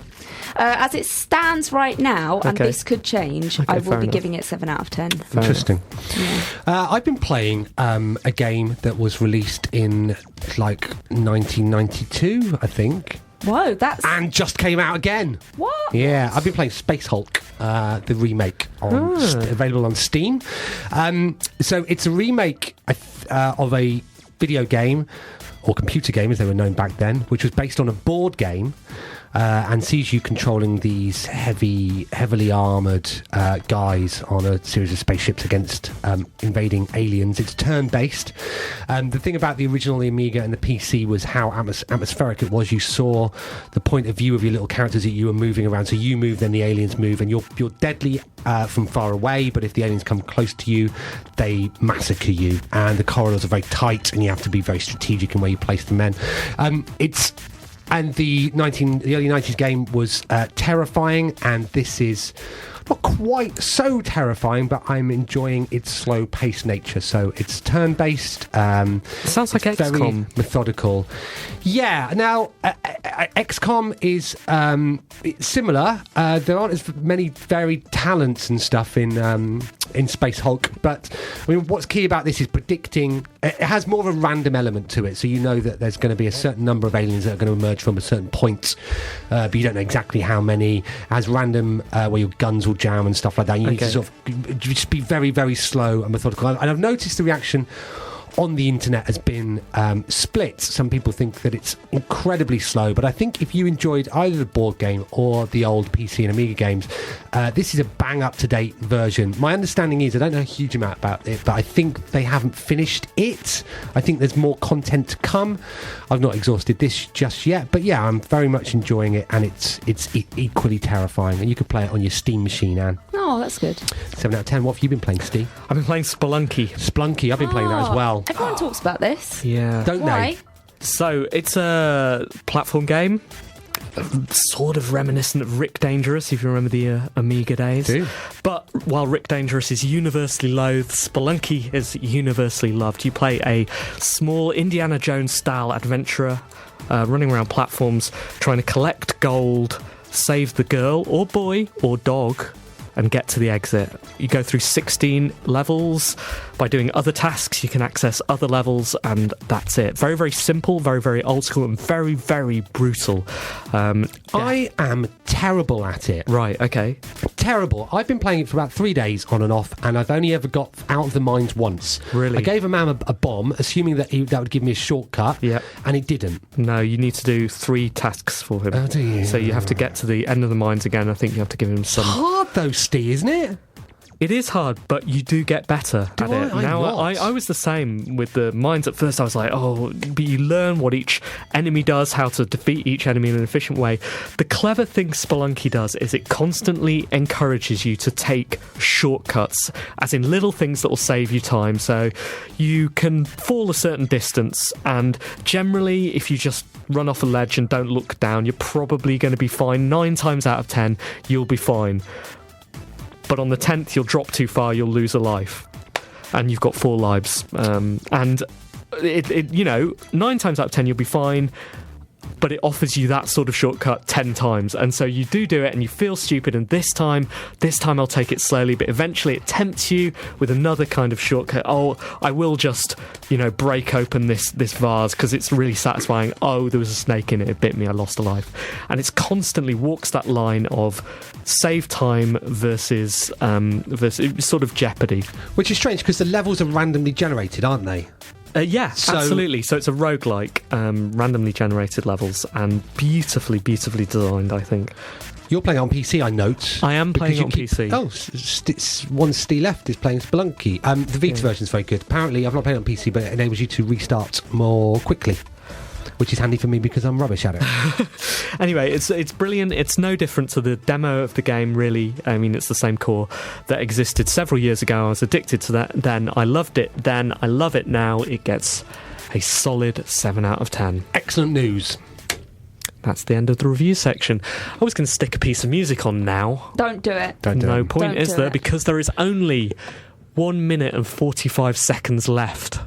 As it stands right now, and Okay. this could change, Okay, I will fair be enough. giving it 7 out of 10. Interesting. Yeah. I've been playing a game that was released in like 1992, I think, Whoa, that's and just came out again. what? Yeah, I've been playing Space Hulk, the remake, available on Steam. So it's a remake of a video game, or computer game as they were known back then, which was based on a board game. And sees you controlling these heavily armoured guys on a series of spaceships against invading aliens. It's turn-based. The thing about the original Amiga and the PC was how atmospheric it was. You saw the point of view of your little characters that you were moving around. So you move, then the aliens move, and you're deadly from far away, but if the aliens come close to you, they massacre you. And the corridors are very tight, and you have to be very strategic in where you place the men. And the early 90s game was terrifying, and this is not quite so terrifying, but I'm enjoying its slow-paced nature. So it's turn-based. Sounds like it's very XCOM. methodical. Yeah. Now, XCOM is similar. There aren't as many varied talents and stuff in Space Hulk, but I mean, what's key about this is predicting. It has more of a random element to it, so you know that there's going to be a certain number of aliens that are going to emerge from a certain point, but you don't know exactly how many. It has random where your guns will jam and stuff like that. You need to sort of just be very, very slow and methodical. And I've noticed the reaction on the internet has been split. Some people think that it's incredibly slow, but I think if you enjoyed either the board game or the old PC and Amiga games, this is a bang up to date version. My understanding is, I don't know a huge amount about it, but I think they haven't finished it. I think there's more content to come. I've not exhausted this just yet, but yeah, I'm very much enjoying it, and it's equally terrifying. And you can play it on your Steam machine, Anne. Oh, that's good. 7 out of 10. What have you been playing, Steve? I've been playing Spelunky. I've been playing that as well. Everyone talks about this. Yeah. Don't Why? they? So it's a platform game, sort of reminiscent of Rick Dangerous, if you remember the Amiga days. Do. But while Rick Dangerous is universally loathed, Spelunky is universally loved. You play a small Indiana Jones-style adventurer running around platforms, trying to collect gold, save the girl or boy or dog, and get to the exit. You go through 16 levels. By doing other tasks, you can access other levels, and that's it. Very, very simple, very, very old school, and very, very brutal. I am terrible at it. Right, okay. Terrible. I've been playing it for about 3 days on and off, and I've only ever got out of the mines once. Really? I gave a man a bomb, assuming that that would give me a shortcut, and it didn't. No, you need to do 3 tasks for him. Oh, do you? So you have to get to the end of the mines again. I think you have to give him some... Hard though, Steve, isn't it? It is hard, but you do get better at it. I was the same with the mines. At first I was like, oh, but you learn what each enemy does, how to defeat each enemy in an efficient way. The clever thing Spelunky does is it constantly encourages you to take shortcuts, as in little things that will save you time. So you can fall a certain distance, and generally if you just run off a ledge and don't look down, you're probably going to be fine. 9 times out of 10 you'll be fine. But on the 10th, you'll drop too far, you'll lose a life. And you've got 4 lives. And, you know, 9 times out of 10, you'll be fine. But it offers you that sort of shortcut 10 times. And so you do it, and you feel stupid. And this time I'll take it slowly. But eventually it tempts you with another kind of shortcut. Oh, I will just, you know, break open this vase because it's really satisfying. Oh, there was a snake in it. It bit me. I lost a life. And it's constantly walks that line of save time versus sort of jeopardy. Which is strange because the levels are randomly generated, aren't they? Absolutely. So it's a roguelike, randomly generated levels, and beautifully designed, I think. You're playing on PC, I note. I am playing on PC. Oh, one Steve left is playing Spelunky. The Vita version is very good. Apparently, I've not played it on PC, but it enables you to restart more quickly, which is handy for me because I'm rubbish at it. Anyway, it's brilliant. It's no different to the demo of the game, really. I mean, it's the same core that existed several years ago. I was addicted to that then. I loved it then. I love it now. It gets a solid 7 out of 10. Excellent news. That's the end of the review section. I was going to stick a piece of music on now. Don't do it. No point, is there? It. Because there is only 1 minute and 45 seconds left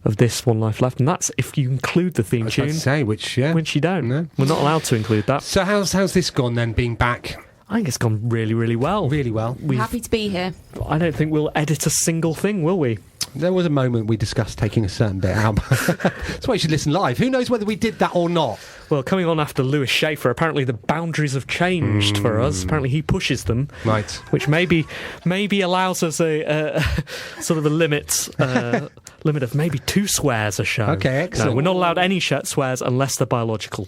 of this One Life Left, and that's if you include the theme tune. Which you don't. No. We're not allowed to include that. So how's this gone then, being back? I think it's gone really, really well. Really well. Happy to be here. I don't think we'll edit a single thing, will we? There was a moment we discussed taking a certain bit out. That's why you should listen live. Who knows whether we did that or not? Well, coming on after Lewis Schaefer, apparently the boundaries have changed for us. Apparently he pushes them. Right. Which maybe allows us a sort of a limit of maybe 2 swears a show. Okay, excellent. No, we're not allowed any swears unless they're biological.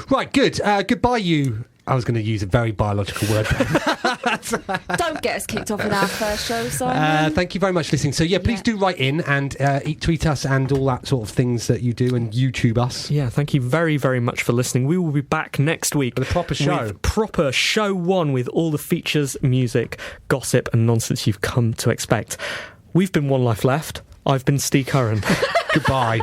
Right, good. Goodbye, you. I was going to use a very biological word. Don't get us kicked off in our first show, Simon. Thank you very much for listening. So, please do write in and tweet us and all that sort of things that you do, and YouTube us. Yeah, thank you very, very much for listening. We will be back next week with a proper show. With proper show 1 with all the features, music, gossip and nonsense you've come to expect. We've been One Life Left. I've been Ste Curran. Goodbye.